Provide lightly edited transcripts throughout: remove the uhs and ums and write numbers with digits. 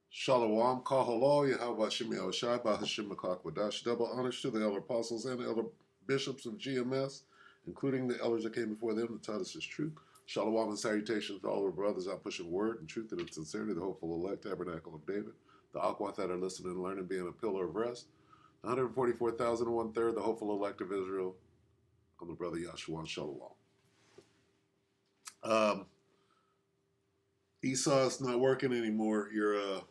Shalom, Kahalo, Yahweh Shem Yahushai, Bahashim Makakwadash. Double honors to the elder apostles and the elder bishops of GMS, including the elders that came before them that taught us his truth. Shalom and salutations to all our brothers out pushing word and truth and in sincerity, the hopeful elect tabernacle of David, the Aquath that are listening and learning, being a pillar of rest. 144,000 and one third, the hopeful elect of Israel, on the brother Yahshua Shalom. Um, Esau's not working anymore. Your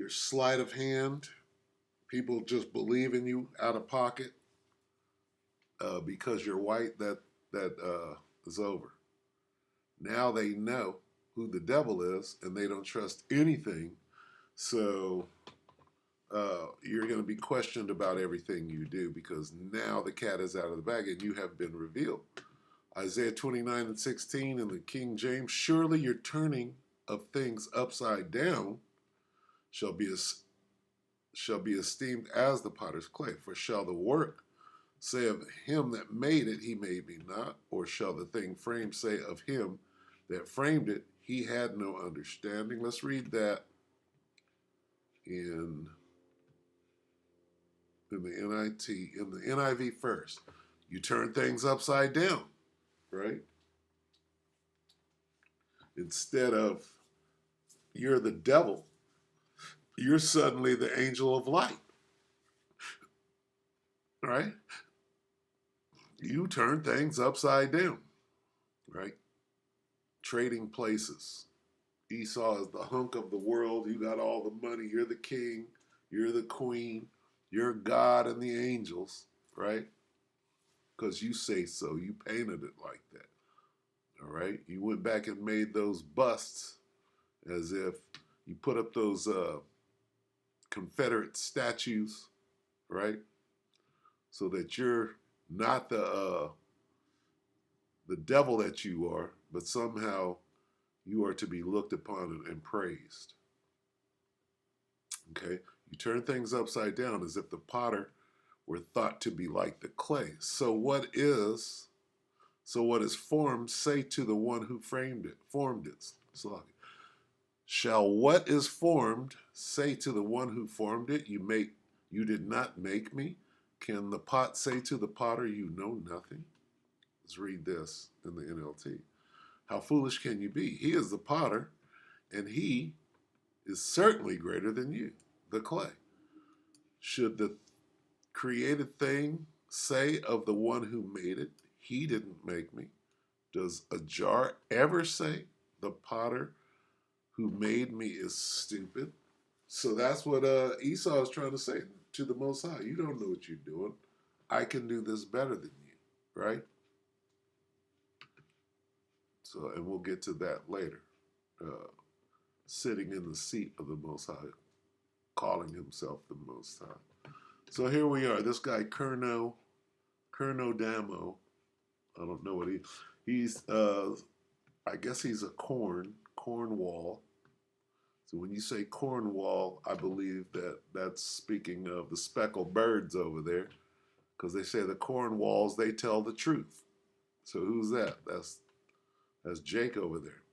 sleight of hand. People just believe in you out of pocket because you're white. That is over. Now they know who the devil is, and they don't trust anything. So you're going to be questioned about everything you do because now the cat is out of the bag, and you have been revealed. Isaiah 29:16 in the King James. Surely your turning of things upside down shall be esteemed as the potter's clay. For shall the work say of him that made it, he made me not? Or shall the thing framed say of him that framed it, he had no understanding? Let's read that in the NIV first. You turn things upside down, right? Instead of you're the devil, you're suddenly the angel of light, right? You turn things upside down, right? Trading places. Esau is the hunk of the world. You got all the money. You're the king. You're the queen. You're God and the angels, right? Because you say so. You painted it like that. All right? You went back and made those busts as if you put up those Confederate statues, right? So that you're not the devil that you are, but somehow you are to be looked upon and praised. Okay? You turn things upside down as if the potter were thought to be like the clay. So what is formed, say to the one who formed it. Shall what is formed say to the one who formed it, you did not make me? Can the pot say to the potter, you know nothing? Let's read this in the NLT. How foolish can you be? He is the potter, and he is certainly greater than you, the clay. Should the created thing say of the one who made it, he didn't make me? Does a jar ever say, the potter who made me is stupid? So that's what Esau is trying to say to the Most High. You don't know what you're doing. I can do this better than you, right? So, and we'll get to that later. Sitting in the seat of the Most High, calling himself the Most High. So here we are. This guy Kerno Damo. I don't know what he's. I guess he's a Cornwall. So when you say Cornwall, I believe that's speaking of the speckled birds over there, because they say the Cornwalls, they tell the truth. So who's that? That's Jake over there.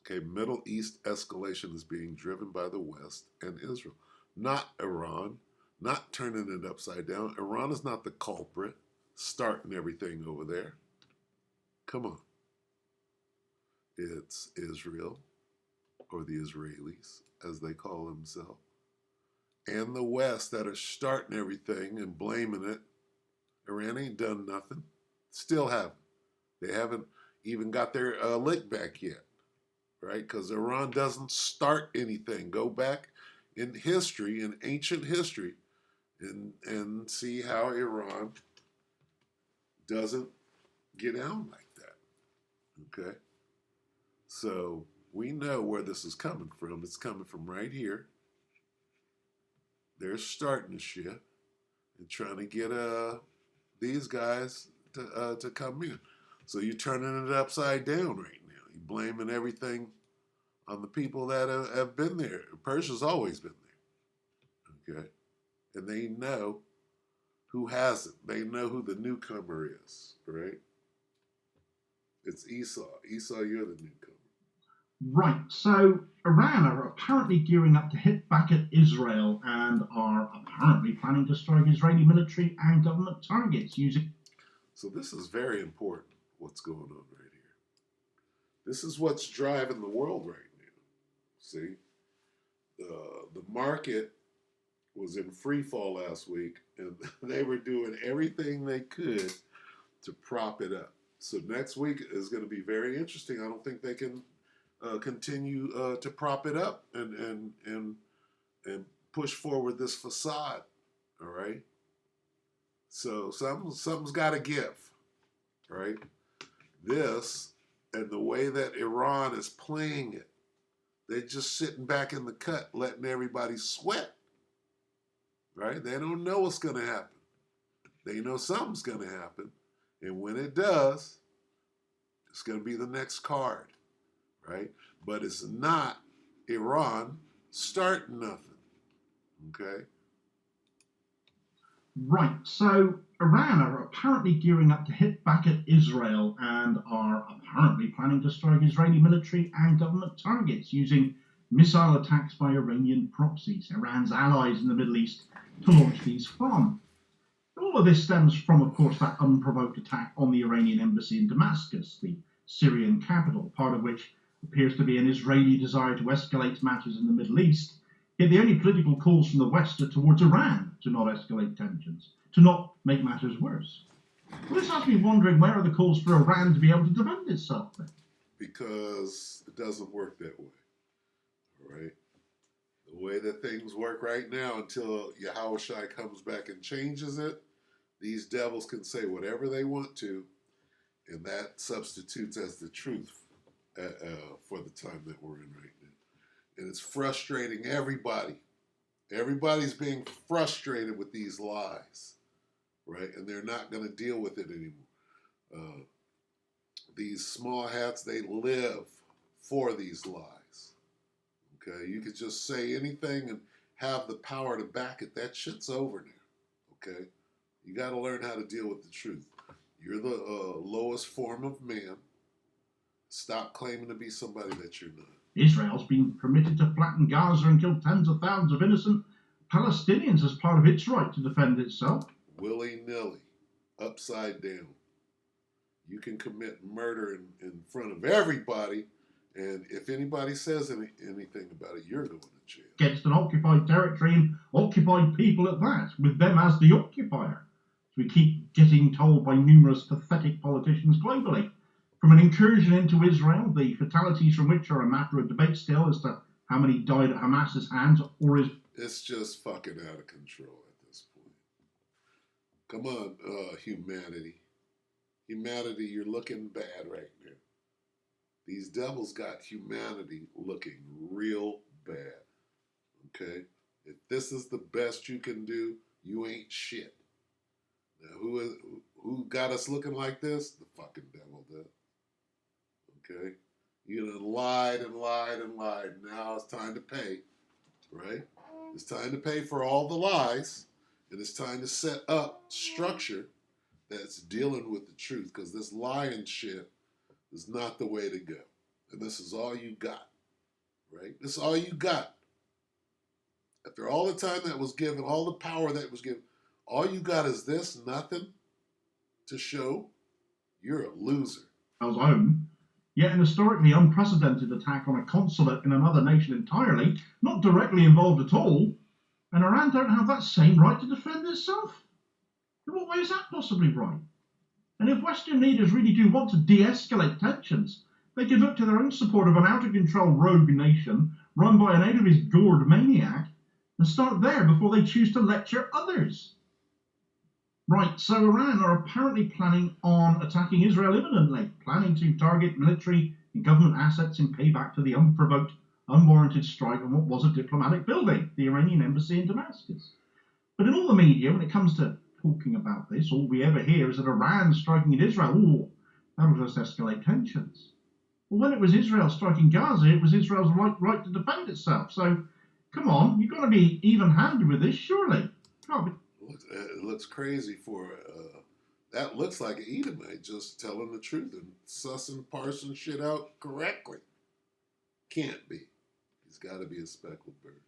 Okay, Middle East escalation is being driven by the West and Israel, not Iran, not turning it upside down. Iran is not the culprit, starting everything over there. Come on. It's Israel, or the Israelis, as they call themselves, and the West that are starting everything and blaming it. Iran ain't done nothing. Still haven't. They haven't even got their lick back yet, right? Because Iran doesn't start anything. Go back in history, in ancient history, and see how Iran doesn't get out like that. Okay? So we know where this is coming from. It's coming from right here. They're starting the shit and trying to get these guys to come in. So you're turning it upside down right now. You're blaming everything on the people that have been there. Persia's always been there. Okay? And they know who hasn't. They know who the newcomer is, right? It's Esau. Esau, you're the newcomer. Right, so Iran are apparently gearing up to hit back at Israel and are apparently planning to strike Israeli military and government targets using. So this is very important. What's going on right here? This is what's driving the world right now. See, the market was in free fall last week, and they were doing everything they could to prop it up. So next week is going to be very interesting. I don't think they can continue to prop it up and push forward this facade. All right. So something's got to give. Right. This and the way that Iran is playing it, they're just sitting back in the cut, letting everybody sweat. Right. They don't know what's going to happen. They know something's going to happen, and when it does, it's going to be the next card. Right. But it's not Iran starting nothing. Okay. Right, so Iran are apparently gearing up to hit back at Israel and are apparently planning to strike Israeli military and government targets using missile attacks by Iranian proxies, Iran's allies in the Middle East, to launch these from. All of this stems from, of course, that unprovoked attack on the Iranian embassy in Damascus, the Syrian capital, part of which appears to be an Israeli desire to escalate matters in the Middle East. Yet the only political calls from the West are towards Iran to not escalate tensions, to not make matters worse. Well, this has me wondering, where are the calls for Iran to be able to defend itself then? Because it doesn't work that way. All right. The way that things work right now, until Yahushua comes back and changes it, these devils can say whatever they want to, and that substitutes as the truth for the time that we're in right now. And it's frustrating everybody. Everybody's being frustrated with these lies, right? And they're not going to deal with it anymore. Uh, these small hats, they live for these lies. Okay, you could just say anything and have the power to back it. That shit's over now. Okay, you got to learn how to deal with the truth. You're the lowest form of man. Stop claiming to be somebody that you're not. Israel's been permitted to flatten Gaza and kill tens of thousands of innocent Palestinians as part of its right to defend itself. Willy nilly, upside down. You can commit murder in front of everybody, and if anybody says anything about it, you're going to jail. Against an occupied territory and occupied people at that, with them as the occupier. As we keep getting told by numerous pathetic politicians globally. From an incursion into Israel, the fatalities from which are a matter of debate still as to how many died at Hamas's hands, or is. It's just fucking out of control at this point. Come on, humanity. Humanity, you're looking bad right now. These devils got humanity looking real bad. Okay? If this is the best you can do, you ain't shit. Now, who got us looking like this? The fucking devil did. Okay? You done lied and lied and lied. Now it's time to pay. Right? It's time to pay for all the lies. And it's time to set up structure that's dealing with the truth. Because this lying shit is not the way to go. And this is all you got. Right? This is all you got. After all the time that was given, all the power that was given, all you got is this, nothing to show. You're a loser. Israel's own, yet an historically unprecedented attack on a consulate in another nation entirely, not directly involved at all, and Iran don't have that same right to defend itself? In what way is that possibly right? And if Western leaders really do want to de-escalate tensions, they could look to their own support of an out-of-control rogue nation run by an out-of-his-gourd maniac and start there before they choose to lecture others. Right, so Iran are apparently planning on attacking Israel imminently, planning to target military and government assets in payback for the unprovoked, unwarranted strike on what was a diplomatic building, the Iranian embassy in Damascus. But in all the media, when it comes to talking about this, all we ever hear is that Iran striking at Israel. Oh, that'll just escalate tensions. Well, when it was Israel striking Gaza, it was Israel's right to defend itself. So, come on, you've got to be even-handed with this, surely. It looks crazy for that looks like an Edomite just telling the truth and sussing, parsing shit out correctly. Can't be. He's got to be a speckled bird.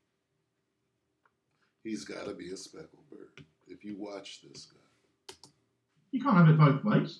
He's got to be a speckled bird. If you watch this guy. You can't have it both ways.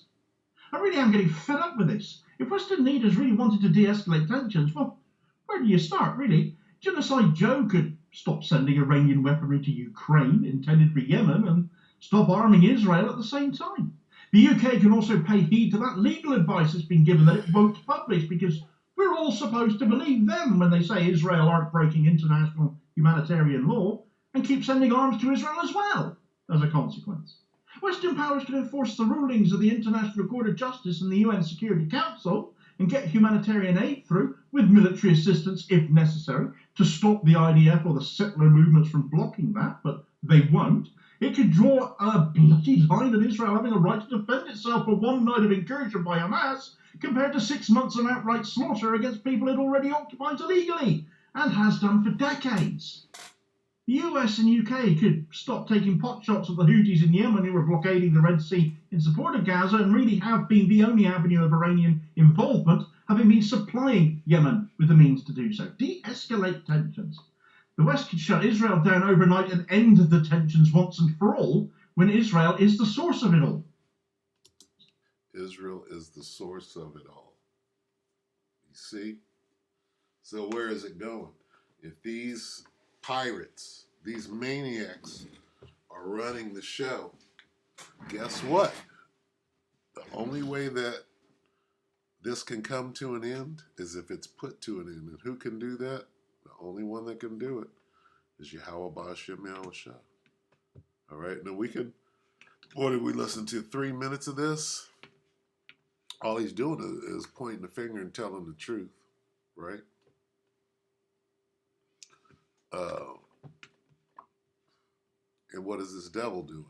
I really am getting fed up with this. If Western leaders really wanted to de-escalate tensions, well, where do you start, really? Genocide Joe could stop sending Iranian weaponry to Ukraine intended for Yemen and stop arming Israel at the same time. The UK can also pay heed to that legal advice that's been given that it won't publish because we're all supposed to believe them when they say Israel aren't breaking international humanitarian law and keep sending arms to Israel as well as a consequence. Western powers can enforce the rulings of the International Court of Justice and the UN Security Council and get humanitarian aid through with military assistance if necessary to stop the IDF or the settler movements from blocking that, but they won't. It could draw a bloody line at Israel having a right to defend itself for one night of incursion by Hamas compared to 6 months of outright slaughter against people it already occupies illegally and has done for decades. The US and UK could stop taking potshots at the Houthis in Yemen who were blockading the Red Sea in support of Gaza and really have been the only avenue of Iranian involvement, having been supplying Yemen with the means to do so. De-escalate tensions. The West could shut Israel down overnight and end the tensions once and for all when Israel is the source of it all. Israel is the source of it all. You see? So where is it going? If these pirates, these maniacs are running the show, guess what? The only way that this can come to an end is if it's put to an end. And who can do that? The only one that can do it is Yahweh Ba'ashem Yahushua. All right, now we can, what did we listen to? 3 minutes of this? All he's doing is pointing the finger and telling the truth, right? And what is this devil doing?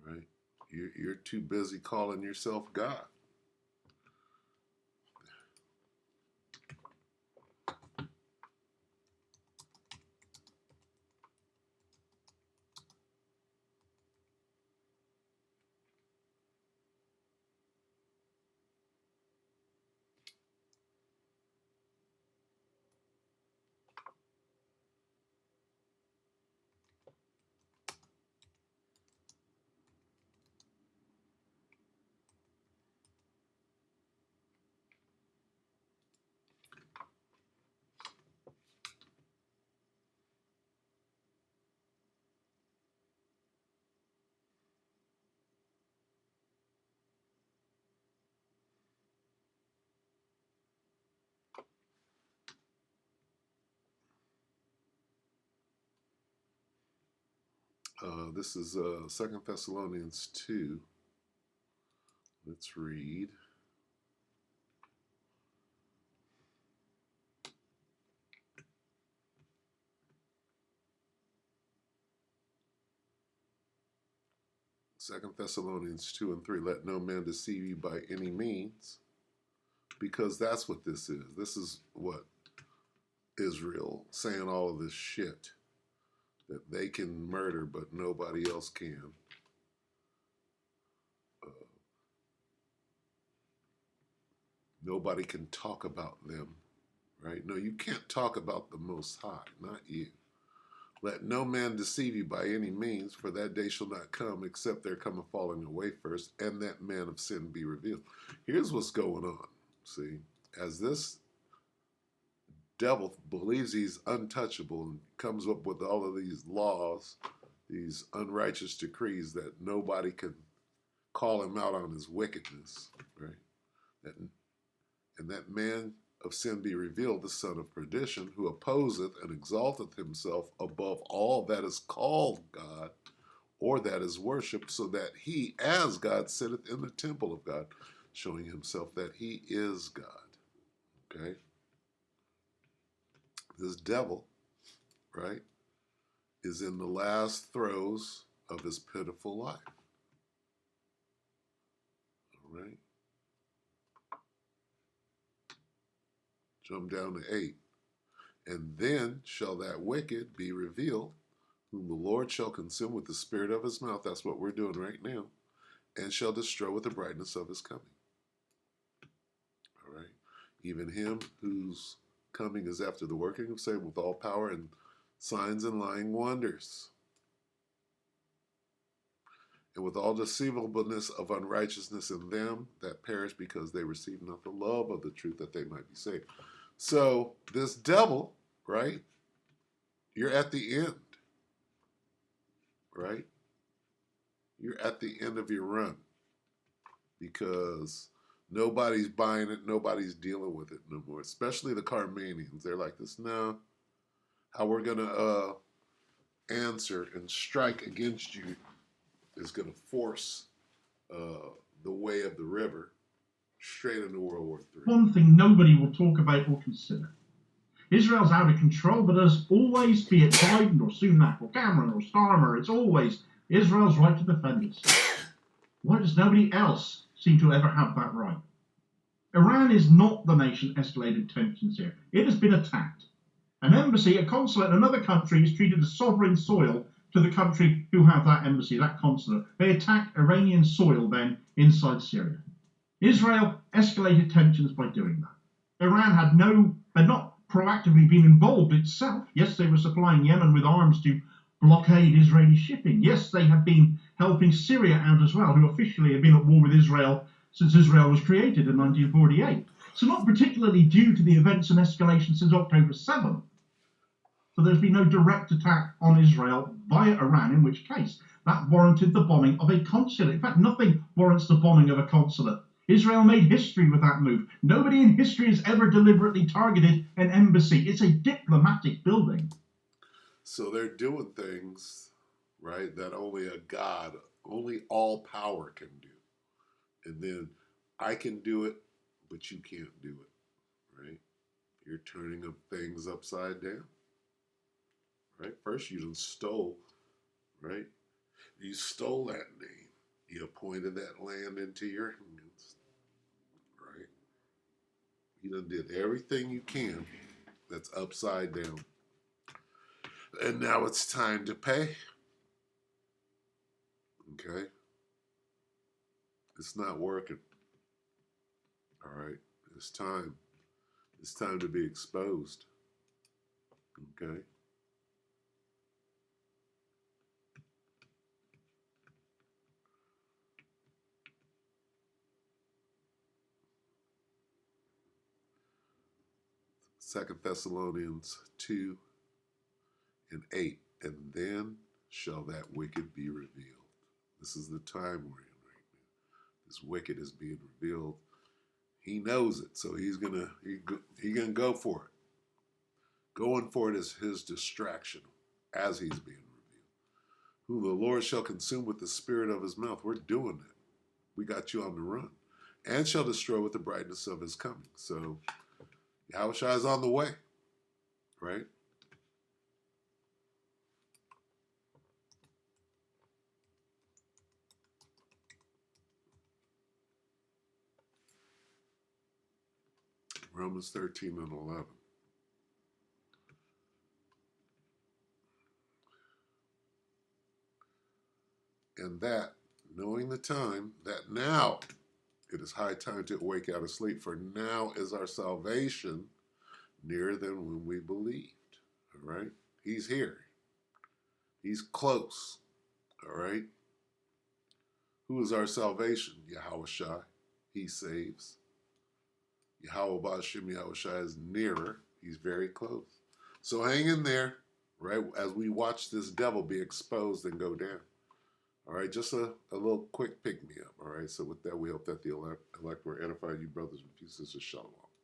Right? You're too busy calling yourself God. This is 2 Thessalonians 2. Let's read. Second Thessalonians 2 and 3. Let no man deceive you by any means, because that's what this is. This is what Israel saying all of this shit that they can murder, but nobody else can. Nobody can talk about them, right? No, you can't talk about the Most High, not you. Let no man deceive you by any means, for that day shall not come except there come a falling away first, and that man of sin be revealed. Here's what's going on. See, as this devil believes he's untouchable and comes up with all of these laws, these unrighteous decrees that nobody can call him out on his wickedness, right? And that man of sin be revealed, the son of perdition, who opposeth and exalteth himself above all that is called God or that is worshipped, so that he as God sitteth in the temple of God, showing himself that he is God. Okay? This devil, right, is in the last throes of his pitiful life. All right? Jump down to 8. And then shall that wicked be revealed, whom the Lord shall consume with the spirit of his mouth. That's what we're doing right now. And shall destroy with the brightness of his coming. All right. Even him whose coming is after the working of Satan with all power and signs and lying wonders, and with all deceivableness of unrighteousness in them that perish, because they receive not the love of the truth, that they might be saved. So this devil, right? You're at the end, right? You're at the end of your run, because nobody's buying it, nobody's dealing with it no more. Especially the Carmanians. They're like this, no. How we're gonna answer and strike against you is going to force the way of the river straight into World War III. One thing nobody will talk about or consider. Israel's out of control, but as always, be it Biden or Sunak or Cameron or Starmer, it's always Israel's right to defend itself. Why does nobody else seem to ever have that right? Iran is not the nation escalated tensions here. It has been attacked. An embassy, a consulate in another country is treated as sovereign soil to the country who have that embassy, that consulate. They attacked Iranian soil then inside Syria. Israel escalated tensions by doing that. Iran had not proactively been involved itself. Yes, they were supplying Yemen with arms to blockade Israeli shipping. Yes, they have been helping Syria out as well, who officially have been at war with Israel since Israel was created in 1948. So not particularly due to the events and escalation since October 7th. So there's been no direct attack on Israel via Iran, in which case that warranted the bombing of a consulate. In fact, nothing warrants the bombing of a consulate. Israel made history with that move. Nobody in history has ever deliberately targeted an embassy. It's a diplomatic building. So they're doing things, right, that only a God, only all power can do. And then I can do it, but you can't do it, right? You're turning up things upside down. Right? First, you done stole, right? You stole that name. You appointed that land into your hands, right? You done did everything you can that's upside down. And now it's time to pay. Okay? It's not working. All right? It's time. It's time to be exposed. Okay? Second Thessalonians 2 and 8. And then shall that wicked be revealed. This is the time we're in right now. This wicked is being revealed. He knows it, so he's gonna go for it. Going for it is his distraction as he's being revealed. Who the Lord shall consume with the spirit of his mouth. We're doing it. We got you on the run. And shall destroy with the brightness of his coming. So Yahushua is on the way, right? Romans 13 and 11. And that, knowing the time, that now it is high time to awake out of sleep, for now is our salvation nearer than when we believed. All right? He's here. He's close. All right? Who is our salvation? Yahushua. He saves. Yahweh Ba'Shem Yahushua is nearer. He's very close. So hang in there, right, as we watch this devil be exposed and go down. All right, just a little quick pick-me-up. All right, so with that, we hope that the elect were edified, you brothers and sisters. Shalom.